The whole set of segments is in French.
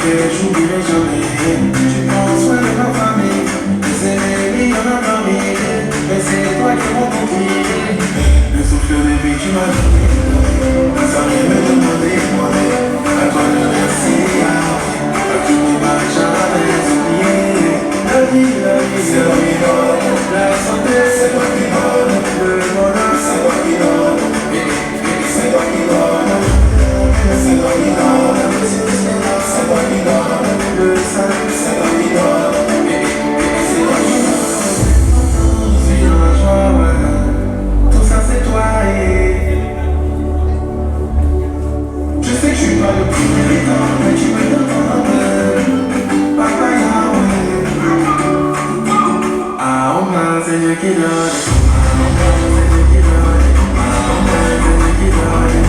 J'oublierai jamais. Tu prends soin de ma famille, des ennemis, y'en a parmi. Mais c'est toi qui m'as confié le souffle de vie que tu m'as donné. Sans rien me demander, à toi de remercier. À tous mes maris, jamais oublié. La vie, c'est toi qui donne. La santé, c'est toi qui donne. Le bonheur, c'est toi qui donne. C'est toi qui donne. C'est toi qui donne. C'est toi qui donne. Le salut, c'est toi qui donne. C'est toi qui donne. Je suis dans la joie, ouais. Tout ça c'est toi et je sais que je suis pas le plus méritant, mais tu me donnes Papa Yahweh. Ah, on a, c'est Dieu qui donne. C'est Dieu qui donne. C'est Dieu qui donne.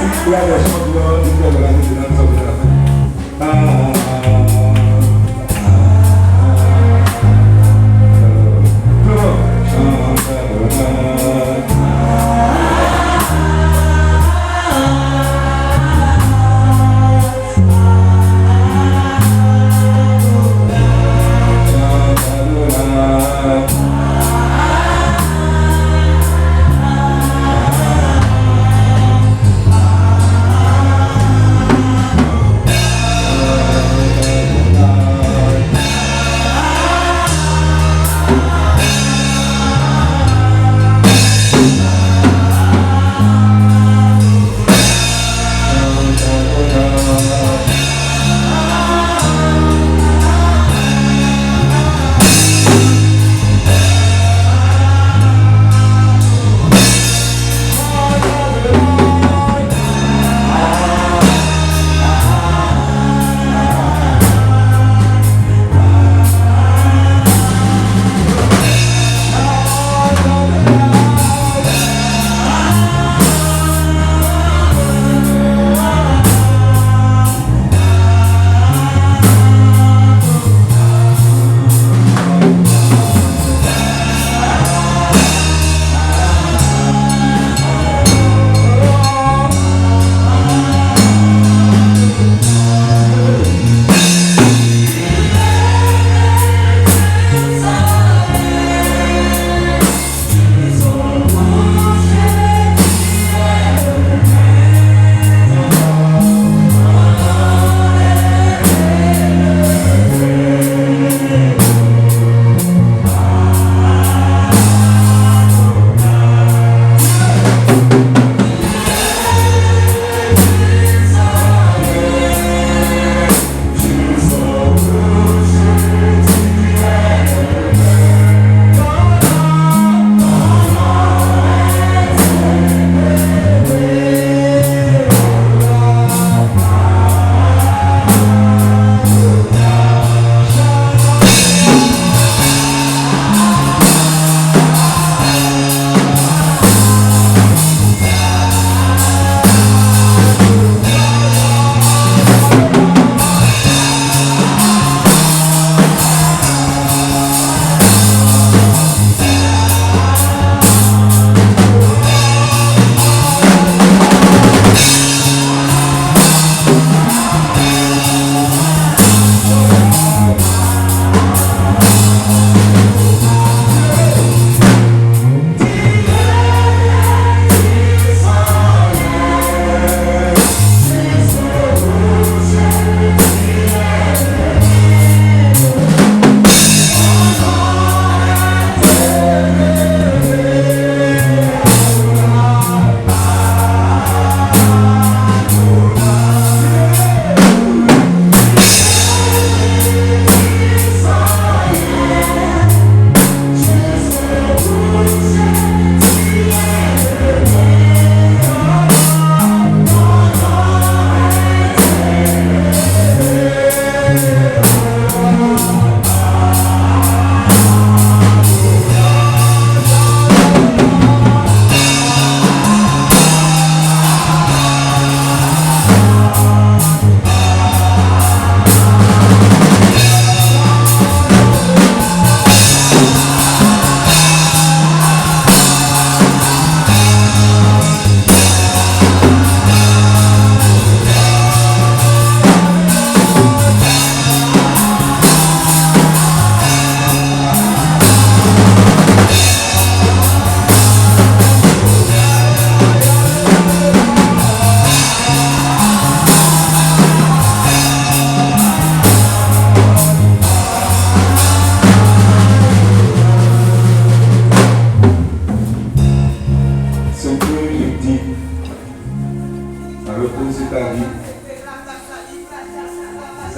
C'est la version de la vie de la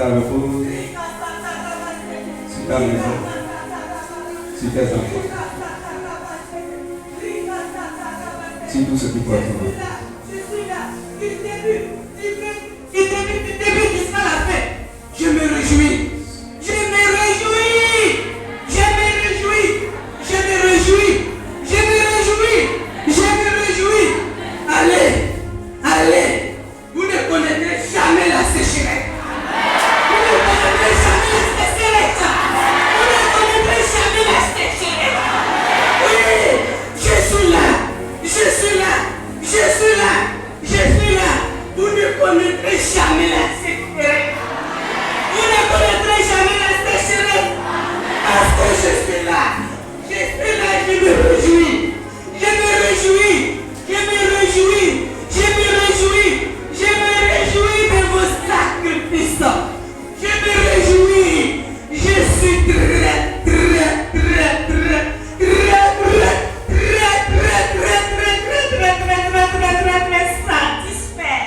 ça repose sur ta maison, sur tes enfants, sur tout ce qui peut être. Je suis là, du début jusqu'à la fin. Je me réjouis. Je me réjouis. Je me réjouis. Je me réjouis. Je me réjouis. Je me réjouis. Allez, allez. jamais la sécheresse. Vous ne connaîtrez jamais la sécheresse. Parce que je suis là. Je suis là, je me réjouis. Je me réjouis. Je me réjouis. Je me réjouis. Je me réjouis de vos sacrifices. Je me réjouis. Je suis très satisfait.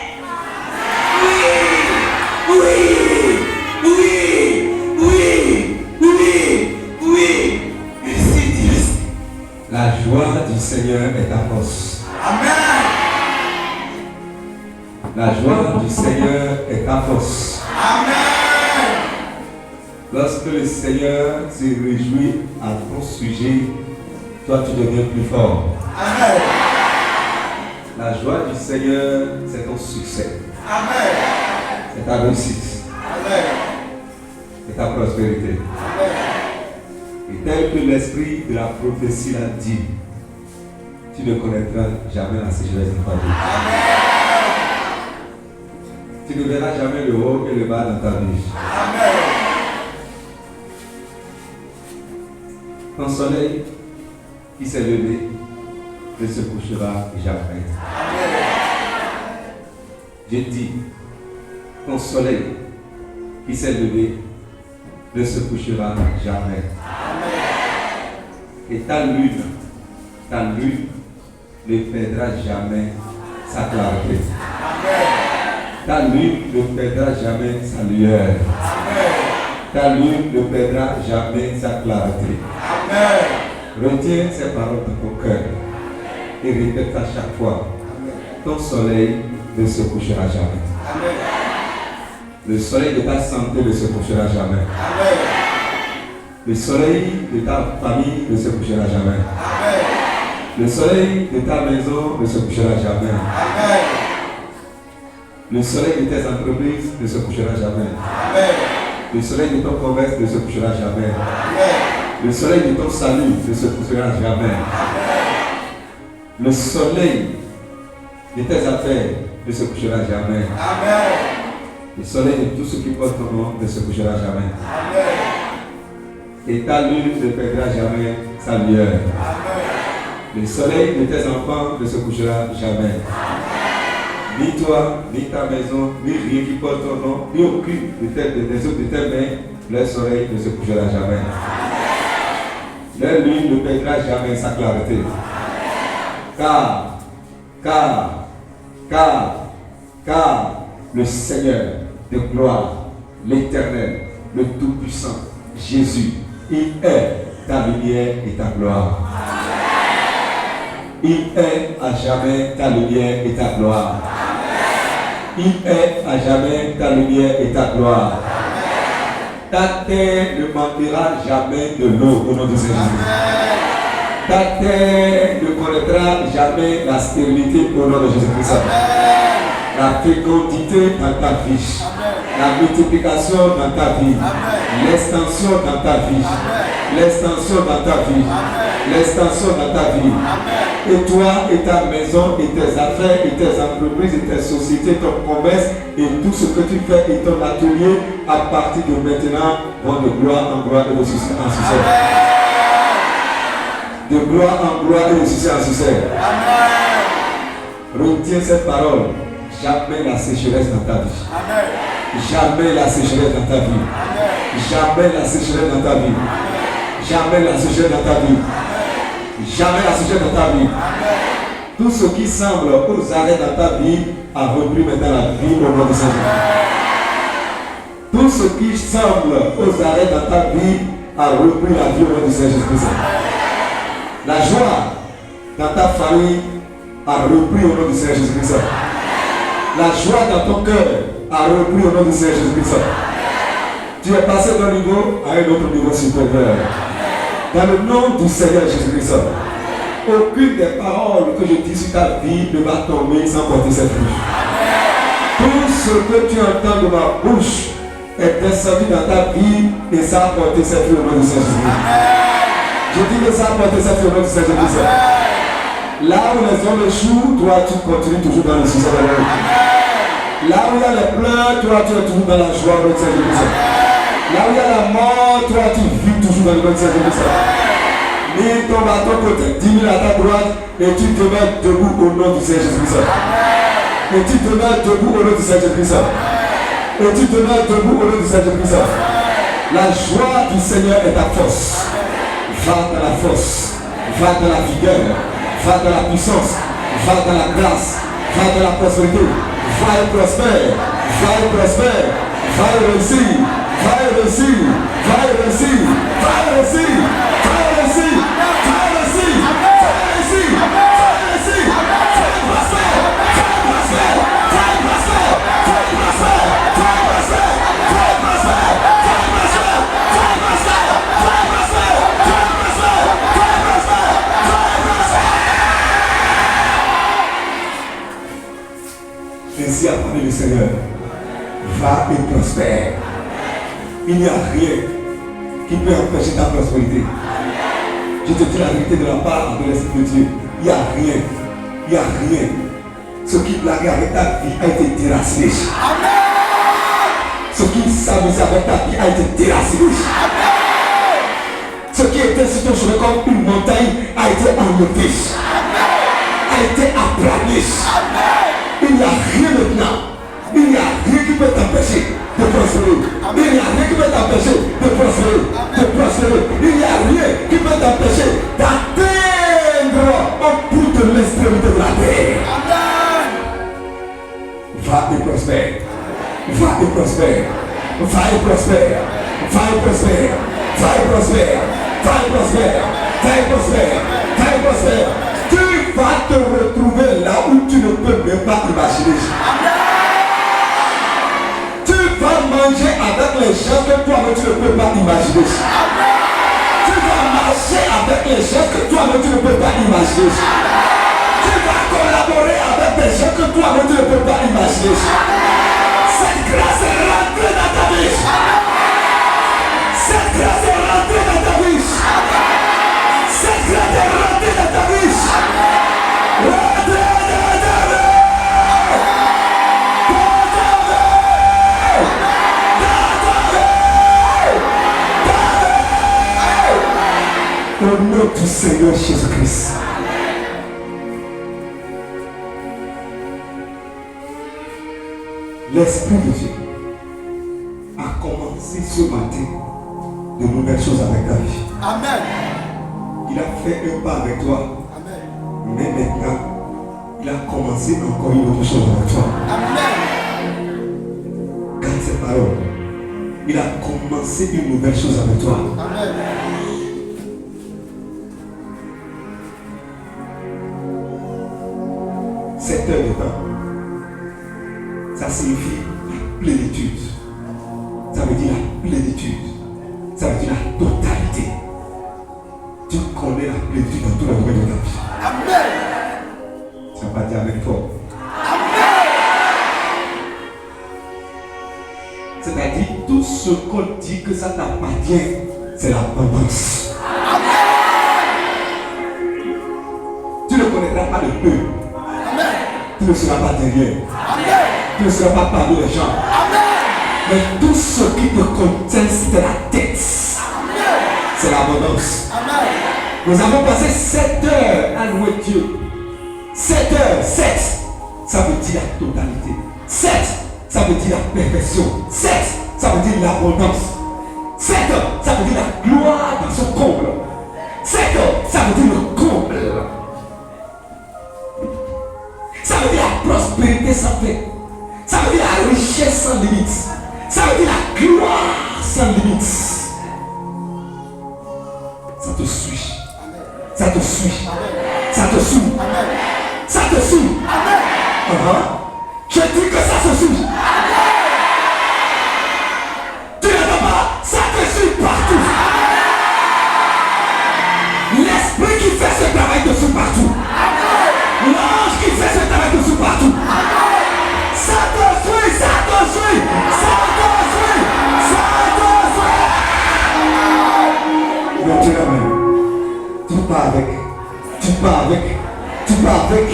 Oui. Merci Dieu. La joie du Seigneur est ta force. Amen. La joie du Seigneur est ta force. Amen. Lorsque le Seigneur se réjouit à ton sujet, toi tu deviens plus fort. Amen. La joie du Seigneur, c'est ton succès. Amen. C'est ta réussite. Amen. C'est ta prospérité. Amen. Et tel que l'esprit de la prophétie l'a dit, tu ne connaîtras jamais la sécheresse de ta vie. Tu ne verras jamais le haut et le bas dans ta vie. Amen. Ton soleil qui s'est levé ne se couchera jamais. Je dis, ton soleil qui s'est levé ne se couchera jamais. Et ta lune ne perdra jamais sa clarté. Ta lune ne perdra jamais sa lueur. Ta lune ne perdra jamais sa clarté. Retiens ces paroles dans ton cœur et répète à chaque fois. Ton soleil ne se couchera jamais. Le soleil de ta santé ne se couchera jamais. Le soleil de ta famille ne se couchera jamais. Le soleil de ta maison ne se couchera jamais. Le soleil de tes entreprises ne se couchera jamais. Le soleil de ton commerce ne se couchera jamais. Le soleil de ton salut ne se couchera jamais. Le soleil de tes affaires ne se couchera jamais. Le soleil de tout ce qui porte ton nom ne se couchera jamais. Et ta lune ne perdra jamais sa lueur. Le soleil de tes enfants ne se couchera jamais. Ni toi, ni ta maison, ni rien qui porte ton nom, ni aucune des œuvres de tes mains, leur soleil ne se couchera jamais. Leur lune ne perdra jamais sa clarté. Car le Seigneur de gloire, l'Éternel, le Tout-Puissant, Jésus, il est ta lumière et ta gloire. Il est à jamais ta lumière et ta gloire. Il est à jamais ta lumière et ta gloire. Ta terre ne manquera jamais de l'eau au nom de Jésus. Ta terre ne connaîtra jamais la stérilité au nom de Jésus-Christ. La fécondité dans ta vie, la multiplication dans ta vie, l'extension dans ta vie, l'extension dans ta vie, l'extension dans ta vie. Et toi et ta maison et tes affaires et tes entreprises et tes sociétés, ton commerce et tout ce que tu fais et ton atelier à partir de maintenant vont de gloire en gloire et de succès en succès. De gloire en gloire et de succès en succès. Retiens cette parole. Jamais la sécheresse dans ta vie. Jamais la sécheresse dans ta vie. Jamais la sécheresse dans ta vie. Jamais la sécheresse dans ta vie. Jamais la sécheresse dans ta vie. Tout ce qui semble aux arrêts dans ta vie a repris maintenant la vie au nom de Jésus. Tout ce qui semble aux arrêts dans ta vie a repris la vie au nom de Jésus-Christ. La joie dans ta famille a repris au nom de Jésus-Christ. La joie dans ton cœur a repris au nom de Jésus-Christ. Tu es passé d'un niveau à un autre niveau supérieur. Dans le nom du Seigneur Jésus-Christ. Aucune des paroles que je dis sur ta vie ne va tomber sans porter ses fruits. Tout ce que tu entends de ma bouche est descendu dans ta vie et ça a porté ses fruits au nom de Jésus-Christ. Je dis que ça a porté ses fruits au nom de Jésus-Christ. Là où les hommes échouent, toi tu continues toujours dans le succès de la vie. Là où il y a les pleurs, toi tu es toujours dans la joie de Saint-Jésus. Là où il y a la mort, toi tu vis toujours dans le nom de Saint-Jésus. Mets ton bâton côté, 10 000 à ta droite et tu demeures debout au nom du Seigneur Jésus-Christ. Et tu demeures debout au nom du Seigneur Jésus-Christ. Et tu demeures debout au nom du Seigneur Jésus-Christ. La joie du Seigneur est ta force. Va dans la force, va dans la vigueur, va dans la puissance, va dans la grâce, va dans la prospérité, va et prospère, va et prospère, va et réussir, va et réussir, va et réussir, va et réussir, va et réussir, va et réussir, va et réussir, va et réussir, va et prospère, va et prospère, va et prospère, va et prospère, va et prospère, va et prospère, va et prospère, va et prospère, va et prospère, va et prospère, va et prospère, va et prospère. Ainsi a parlé le Seigneur. Va et prospère. Il n'y a rien qui peut empêcher ta prospérité. Je te dis la vérité de la part de l'Esprit de Dieu. Il n'y a rien. Il n'y a rien. Ce qui blaguait avec ta vie a été déraciné. Ce qui s'amusait avec ta vie a été déraciné. Ce qui était sur ton chemin comme une montagne a été enlevé. A été aplani. Il n'y a rien maintenant. Il n'y a rien qui peut t'empêcher de prospérer. Il n'y a rien qui peut t'empêcher de prospérer. De prospérer. Il n'y a rien qui peut t'empêcher d'atteindre au bout de l'extrémité de la terre. Va et prospère. Va et prospère. Va et prospère. Va et prospère. Va et prospère. Va et prospère. Va et prospère. Va et prospère. Tu vas te retrouver là où tu ne peux même pas imaginer. Tu vas manger avec les gens que toi-même tu ne peux pas imaginer. Tu vas marcher avec les gens que toi-même tu ne peux pas imaginer. Tu vas collaborer avec des gens que toi-même tu ne peux pas imaginer. Cette grâce est rentrée dans ta vie. Cette grâce est rentrée dans ta vie. Cette grâce est rentrée dans ta vie. Au nom du Seigneur Jésus-Christ. L'Esprit de Dieu a commencé ce matin de nouvelles choses avec ta vie. Amen. Il a fait un pas avec toi. Amen. Mais maintenant, il a commencé encore une autre chose avec toi. Amen. Garde ces paroles. Il a commencé une nouvelle chose avec toi. Amen. Cette heure de temps, ça signifie la plénitude. Ça veut dire la plénitude. Ça veut dire la totalité. Tu connais la plénitude dans tout le domaine de ta vie. Amen. Tu vas pas dire avec toi. C'est-à-dire tout ce qu'on dit que ça t'appartient, c'est l'abondance. Tu ne connaîtras pas le peu. Tu ne seras pas derrière. Tu ne seras pas parmi les gens. Mais tout ce qui te contient, c'est la tête. C'est l'abondance. Nous avons passé 7 heures à louer Dieu. 7 heures, 7, ça veut dire la totalité. 7, ça veut dire la perfection. 7, ça veut dire l'abondance. 7, ça veut dire la gloire dans son comble. 7, ça veut dire le comble. Ça veut dire la prospérité sans fin. Ça veut dire la richesse sans limite. Ça veut dire la gloire sans limite. Ça te suit. Ça te suit. Ça te suit. Ça te suit. Je dis que ça se suit. Tu n'entends pas? Ça te suit partout. L'esprit qui fait ce travail te suit partout. L'ange qui fait ce travail te suit partout. Ça te suit, ça te suit, ça te suit, ça te suit. Mais tu l'amènes. Tu pars avec, tu pars avec, tu pars avec,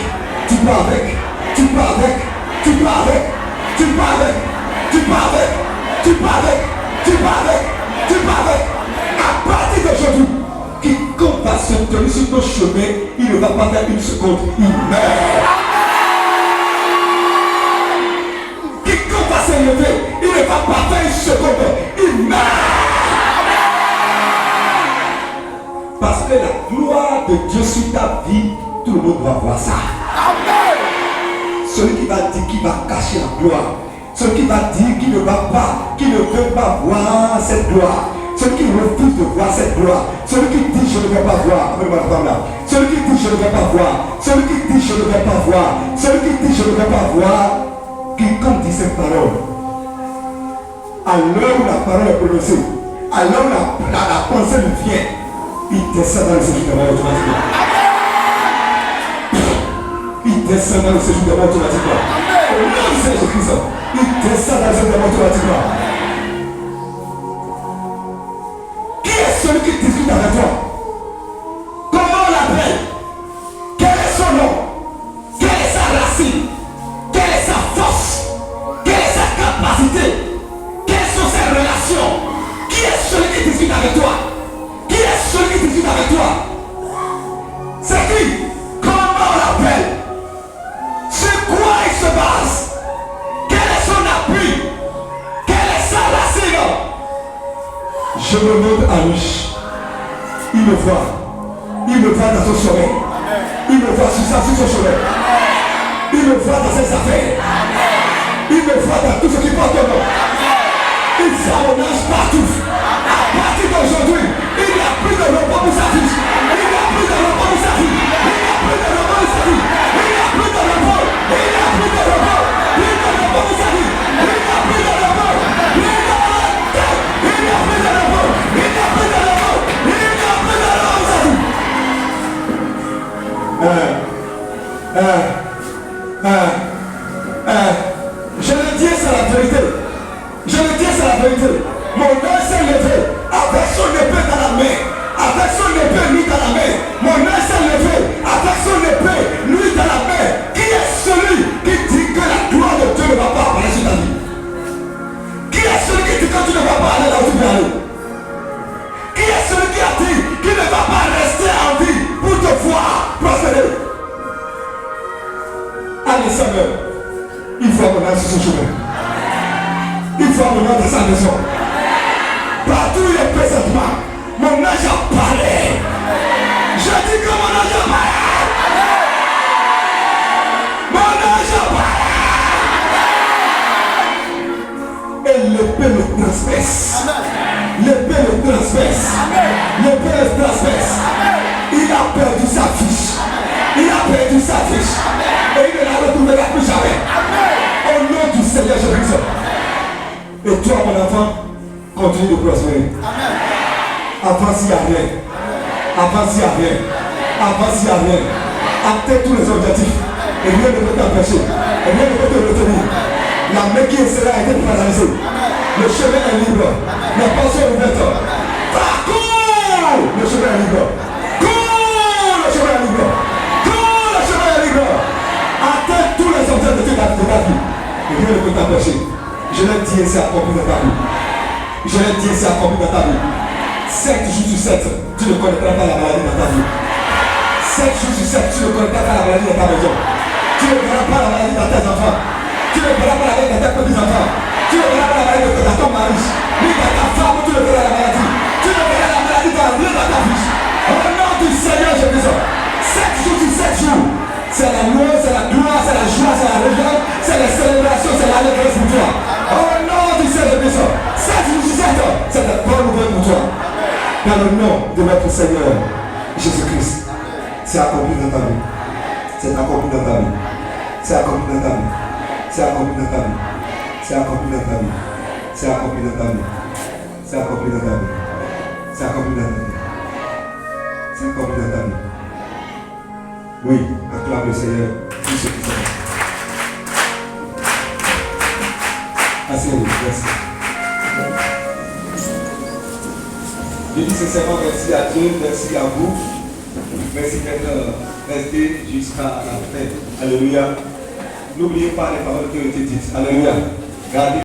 tu pars avec, tu pars avec, tu pars avec, tu pars avec, tu pars avec, tu pars avec, tu pars avec, tu pars avec. À partir d'aujourd'hui, quiconque va se tenir sur ton chemin, il ne va pas faire une seconde, il meurt. Quiconque va s'élever, il ne va pas faire une seconde, il meurt. Parce que la gloire de Dieu sur ta vie, tout le monde va voir ça. Amen. Celui qui va dire qu'il va cacher la gloire, celui qui va dire qu'il ne va pas, qu'il ne veut pas voir cette gloire, celui qui refuse de voir cette gloire, celui qui dit je ne vais pas voir, celui qui dit je ne vais pas voir, celui qui dit je ne vais pas voir, celui qui dit je ne vais pas voir, quiconque dit cette parole, à l'heure où la parole est prononcée, à l'heure où la pensée lui vient, il descend dans le séjour de mort automatiquement. Il descend dans le séjour de mort automatiquement. Au nom de Jésus-Christ, il descend dans le séjour de mort automatiquement. Qui est celui qui discute avec toi? Comment on l'appelle? Quel est son nom? Quelle est sa racine? Quelle est sa force? Quelle est sa capacité? Quelles sont ses relations? Qui est celui qui discute avec toi? Qui est celui qui discute avec toi? C'est qui? Comment on l'appelle? Sur quoi il se base? Quel est son appui? Quelle est sa racine? Je me montre à lui. Il me voit. Il me voit dans son sommeil. Il me voit sur son chemin. Il me voit dans ses affaires. Il me voit dans tout ce qui porte au nom. Il voit mon âge partout. À partir d'aujourd'hui, il n'y a plus de repos pour sa vie. Il n'y a plus de repos pour sa vie. Il n'y a plus de repos pour sa vie. Il n'y a plus de repos. Il n'y a plus de repos. Il n'y a plus de repos pour sa vie. Il n'y a plus de repos. Il n'y a plus de repos. Il n'y a plus de repos. Il n'y a plus de repos. Il n'y a plus de repos pour sa vie. Je le dis, c'est la vérité. Je le dis, c'est la vérité. Mon œil s'est levé avec son épée dans la main. Avec son épée, lui dans la main. Mon œil s'est levé avec son épée, lui dans la main. Qui est celui qui dit que la gloire de Dieu ne va pas apparaître sur ta vie? Qui est celui qui dit que tu ne vas pas aller là où tu veux aller? Qui est celui qui a dit qu'il ne va pas rester en vie pour te voir prospérer? Allez, Samuel, il faut mon âme sur ce chemin. Il faut mon âme dans sa maison. Partout où il est présentement, mon âge apparaît. Je dis que mon âge apparaît. Mon âge apparaît. Et l'épée le transperce. L'épée le transperce. L'épée le transperce. Il a perdu sa fiche. Il a perdu sa fiche. Et il ne la retrouvera plus jamais. Au nom du Seigneur Jésus-Christ. Et toi, mon enfant, continue de prospérer. Avance, il n'y a rien. Avance, il n'y a rien. Avance, il n'y a rien. Atteins tous les objectifs. Et rien ne peut t'empêcher. Et rien ne peut te retenir. La main qui sera a été paralysée. Le chemin est libre. La porte est ouverte. Cours! Le chemin est libre. Cours! Le chemin est libre. Cours! Le chemin est libre. Atteins tous les objectifs de ta vie. Et rien ne peut t'empêcher. Je l'ai dit et c'est accompli dans ta vie. Je l'ai dit et c'est accompli dans ta vie. 7 jours sur 7, tu ne connaîtras pas la maladie dans ta vie. 7 jours sur 7, tu ne connaîtras pas la maladie dans ta maison. Tu ne verras pas la maladie dans tes enfants. Tu ne verras pas la maladie dans tes petits-enfants. Tu ne verras pas la maladie dans ton mari. Ni dans ta femme, tu ne verras la maladie. Tu ne verras la maladie dans rien dans ta vie. Au nom du Seigneur Jésus. 7 jours sur 7 jours. C'est la loi, c'est la gloire, c'est la joie, c'est la région, c'est la célébration, c'est l'allégresse pour toi. Au nom du Seigneur Jésus. 7 jours sur 7, c'est la bonne nouvelle pour toi. Dans le nom de notre Seigneur Jésus-Christ, c'est accompli dans ta vie. C'est accompli dans ta vie. C'est accompli dans ta vie. C'est accompli dans ta vie. C'est accompli dans ta vie. C'est accompli dans ta vie. C'est accompli dans ta vie. C'est accompli dans ta vie. C'est accompli dans ta vie. Oui, acclame le Seigneur. Tout ce qui s'en Asseyez-vous, merci. Je dis sincèrement merci à Dieu, merci à vous. Merci d'être resté jusqu'à la fin. Alléluia. N'oubliez pas les paroles qui ont été dites. Alléluia. Gardez